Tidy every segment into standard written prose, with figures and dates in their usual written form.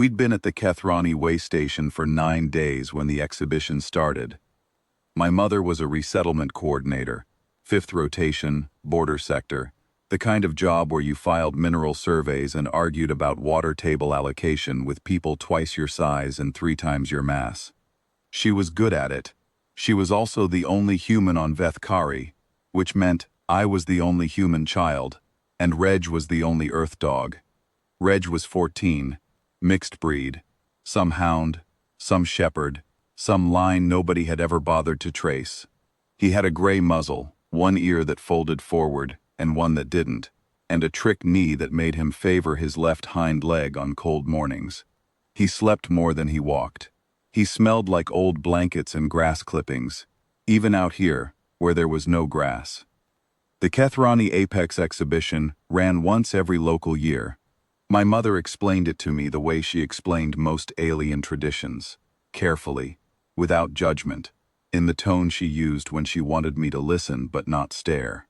We'd been at the Kethrani waystation for 9 days when the exhibition started. My mother was a resettlement coordinator, 5th rotation, border sector, the kind of job where you filed mineral surveys and argued about water table allocation with people twice your size and 3 times your mass. She was good at it. She was also the only human on Kethrani, which meant I was the only human child, and Reg was the only earth dog. Reg was 14, mixed breed, some hound, some shepherd, some line nobody had ever bothered to trace. He had a gray muzzle, one ear that folded forward and one that didn't, and a trick knee that made him favor his left hind leg on cold mornings. He slept more than he walked. He smelled like old blankets and grass clippings, even out here, where there was no grass. The Kethrani Apex exhibition ran once every local year. My mother explained it to me the way she explained most alien traditions, carefully, without judgment, in the tone she used when she wanted me to listen but not stare.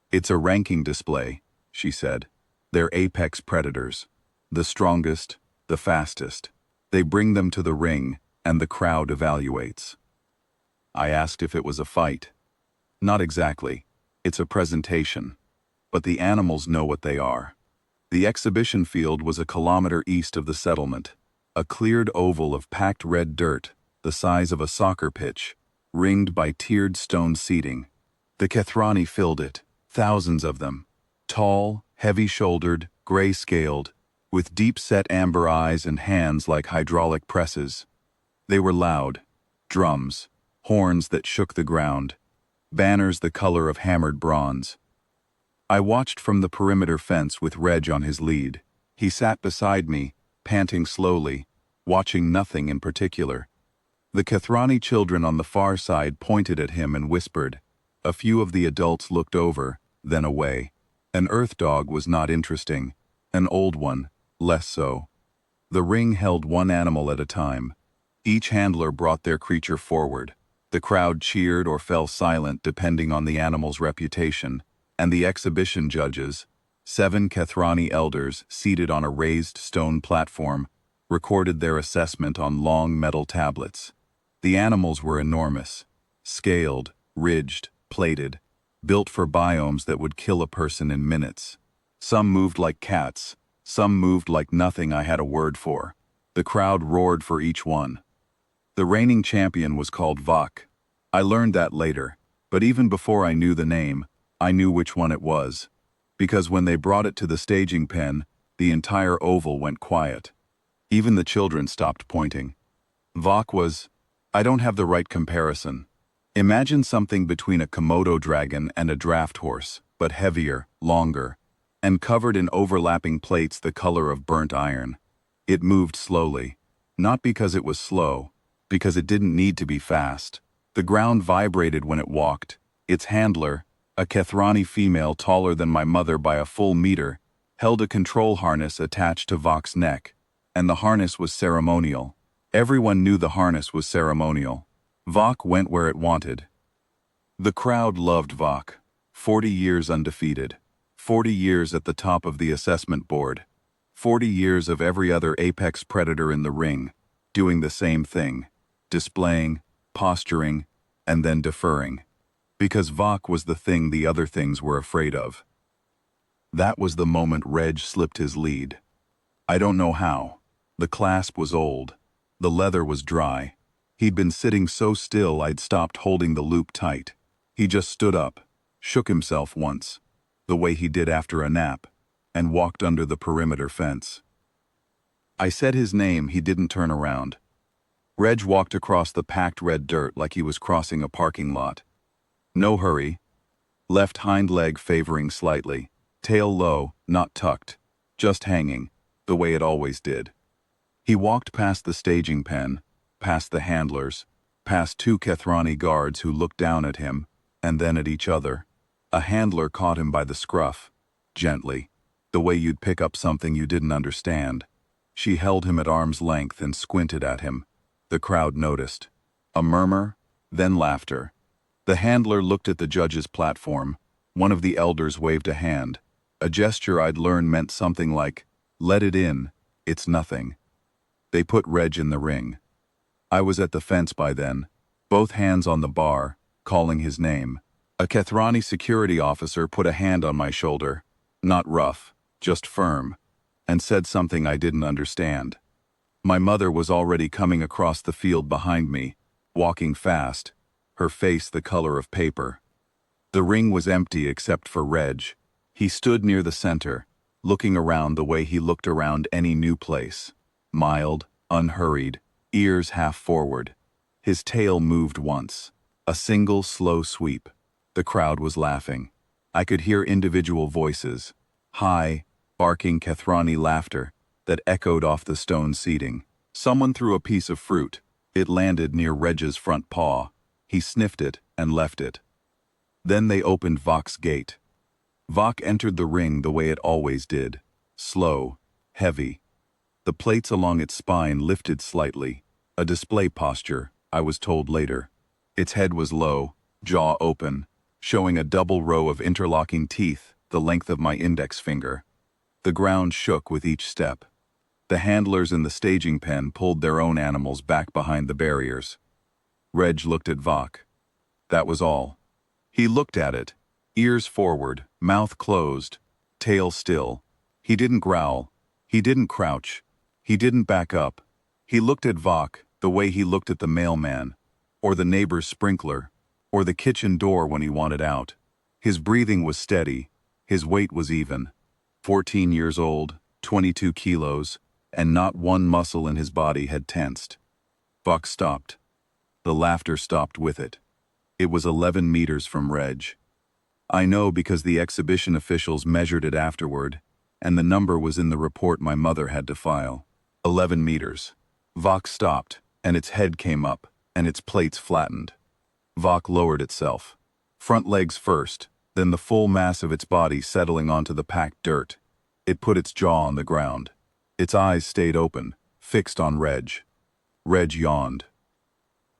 "It's a ranking display," she said. "They're apex predators. The strongest, the fastest. They bring them to the ring, and the crowd evaluates." I asked if it was a fight. "Not exactly. It's a presentation. But the animals know what they are." The exhibition field was a kilometer east of the settlement, a cleared oval of packed red dirt, the size of a soccer pitch, ringed by tiered stone seating. The Kethrani filled it, thousands of them, tall, heavy-shouldered, gray-scaled, with deep-set amber eyes and hands like hydraulic presses. They were loud, drums, horns that shook the ground, banners the color of hammered bronze. I watched from the perimeter fence with Reg on his lead. He sat beside me, panting slowly, watching nothing in particular. The Kethrani children on the far side pointed at him and whispered. A few of the adults looked over, then away. An earth dog was not interesting, an old one, less so. The ring held one animal at a time. Each handler brought their creature forward. The crowd cheered or fell silent depending on the animal's reputation, and the exhibition judges, 7 Kethrani elders seated on a raised stone platform, recorded their assessment on long metal tablets. The animals were enormous, scaled, ridged, plated, built for biomes that would kill a person in minutes. Some moved like cats, some moved like nothing I had a word for. The crowd roared for each one. The reigning champion was called Vok. I learned that later, but even before I knew the name, I knew which one it was, because when they brought it to the staging pen, the entire oval went quiet. Even the children stopped pointing. Vok was, I don't have the right comparison. Imagine something between a Komodo dragon and a draft horse, but heavier, longer, and covered in overlapping plates the color of burnt iron. It moved slowly, not because it was slow, because it didn't need to be fast. The ground vibrated when it walked. Its handler, a Kethrani female taller than my mother by a full meter, held a control harness attached to Vok's neck, and the harness was ceremonial. Everyone knew the harness was ceremonial. Vok went where it wanted. The crowd loved Vok. 40 years undefeated. 40 years at the top of the assessment board. 40 years of every other apex predator in the ring, doing the same thing, displaying, posturing, and then deferring. Because Vok was the thing the other things were afraid of. That was the moment Reg slipped his lead. I don't know how. The clasp was old. The leather was dry. He'd been sitting so still I'd stopped holding the loop tight. He just stood up, shook himself once, the way he did after a nap, and walked under the perimeter fence. I said his name, he didn't turn around. Reg walked across the packed red dirt like he was crossing a parking lot. No hurry. Left hind leg favoring slightly, tail low, not tucked, just hanging, the way it always did. He walked past the staging pen, past the handlers, past 2 Kethrani guards who looked down at him, and then at each other. A handler caught him by the scruff, gently, the way you'd pick up something you didn't understand. She held him at arm's length and squinted at him. The crowd noticed. A murmur, then laughter. The handler looked at the judge's platform. One of the elders waved a hand, a gesture I'd learned meant something like, "Let it in, it's nothing." They put Reg in the ring. I was at the fence by then, both hands on the bar, calling his name. A Kethrani security officer put a hand on my shoulder, not rough, just firm, and said something I didn't understand. My mother was already coming across the field behind me, walking fast, her face the color of paper. The ring was empty except for Reg. He stood near the center, looking around the way he looked around any new place. Mild, unhurried, ears half forward. His tail moved once. A single slow sweep. The crowd was laughing. I could hear individual voices. High, barking Kethrani laughter that echoed off the stone seating. Someone threw a piece of fruit. It landed near Reg's front paw. He sniffed it and left it. Then they opened Vok's gate. Vok entered the ring the way it always did. Slow, heavy. The plates along its spine lifted slightly. A display posture, I was told later. Its head was low, jaw open, showing a double row of interlocking teeth the length of my index finger. The ground shook with each step. The handlers in the staging pen pulled their own animals back behind the barriers. Reg looked at Vok. That was all. He looked at it, ears forward, mouth closed, tail still. He didn't growl. He didn't crouch. He didn't back up. He looked at Vok the way he looked at the mailman, or the neighbor's sprinkler, or the kitchen door when he wanted out. His breathing was steady. His weight was even. 14 years old, 22 kilos, and not one muscle in his body had tensed. Vok stopped. The laughter stopped with it. It was 11 meters from Reg. I know because the exhibition officials measured it afterward, and the number was in the report my mother had to file. 11 meters. Vok stopped, and its head came up, and its plates flattened. Vok lowered itself. Front legs first, then the full mass of its body settling onto the packed dirt. It put its jaw on the ground. Its eyes stayed open, fixed on Reg. Reg yawned.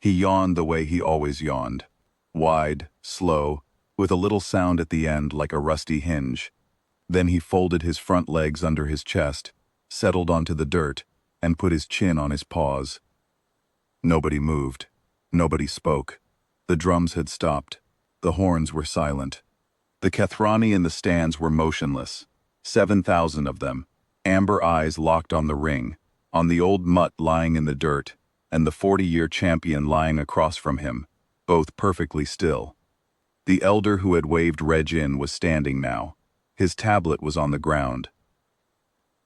He yawned the way he always yawned. Wide, slow, with a little sound at the end like a rusty hinge. Then he folded his front legs under his chest, settled onto the dirt, and put his chin on his paws. Nobody moved. Nobody spoke. The drums had stopped. The horns were silent. The Kethrani in the stands were motionless. 7,000 of them, amber eyes locked on the ring, on the old mutt lying in the dirt, and the 40-year champion lying across from him, both perfectly still. The elder who had waved Reg in was standing now. His tablet was on the ground.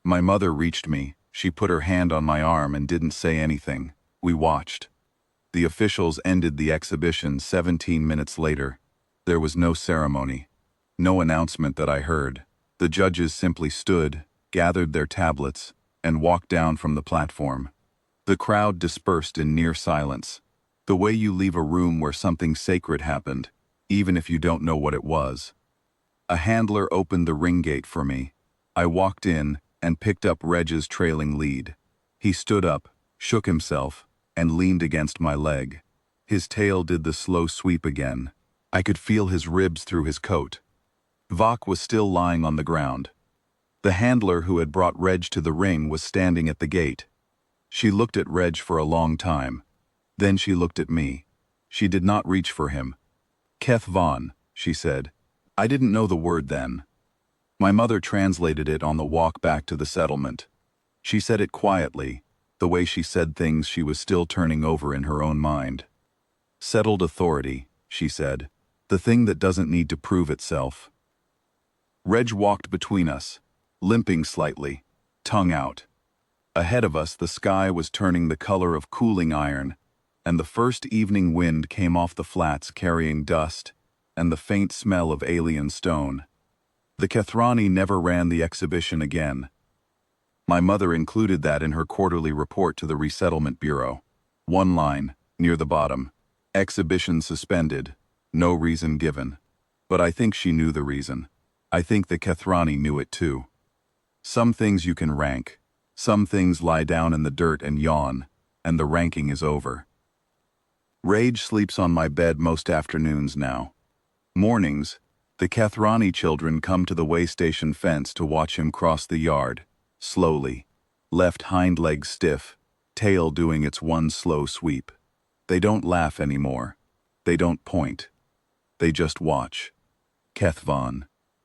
My mother reached me. She put her hand on my arm and didn't say anything. We watched. The officials ended the exhibition 17 minutes later. There was no ceremony. No announcement that I heard. The judges simply stood, gathered their tablets, and walked down from the platform. The crowd dispersed in near silence, the way you leave a room where something sacred happened, even if you don't know what it was. A handler opened the ring gate for me. I walked in and picked up Reg's trailing lead. He stood up, shook himself, and leaned against my leg. His tail did the slow sweep again. I could feel his ribs through his coat. Vok was still lying on the ground. The handler who had brought Reg to the ring was standing at the gate. She looked at Reg for a long time. Then she looked at me. She did not reach for him. Keth Von, she said. I didn't know the word then. My mother translated it on the walk back to the settlement. She said it quietly, the way she said things she was still turning over in her own mind. Settled authority, she said. The thing that doesn't need to prove itself. Reg walked between us, limping slightly, tongue out. Ahead of us the sky was turning the color of cooling iron, and the first evening wind came off the flats carrying dust and the faint smell of alien stone. The Kethrani never ran the exhibition again. My mother included that in her quarterly report to the Resettlement Bureau. One line, near the bottom. Exhibition suspended. No reason given. But I think she knew the reason. I think the Kethrani knew it too. Some things you can rank. Some things lie down in the dirt and yawn, and the ranking is over. Rage sleeps on my bed most afternoons now. Mornings, the Kethrani children come to the waystation fence to watch him cross the yard, slowly, left hind leg stiff, tail doing its one slow sweep. They don't laugh anymore. They don't point. They just watch. Kethrani.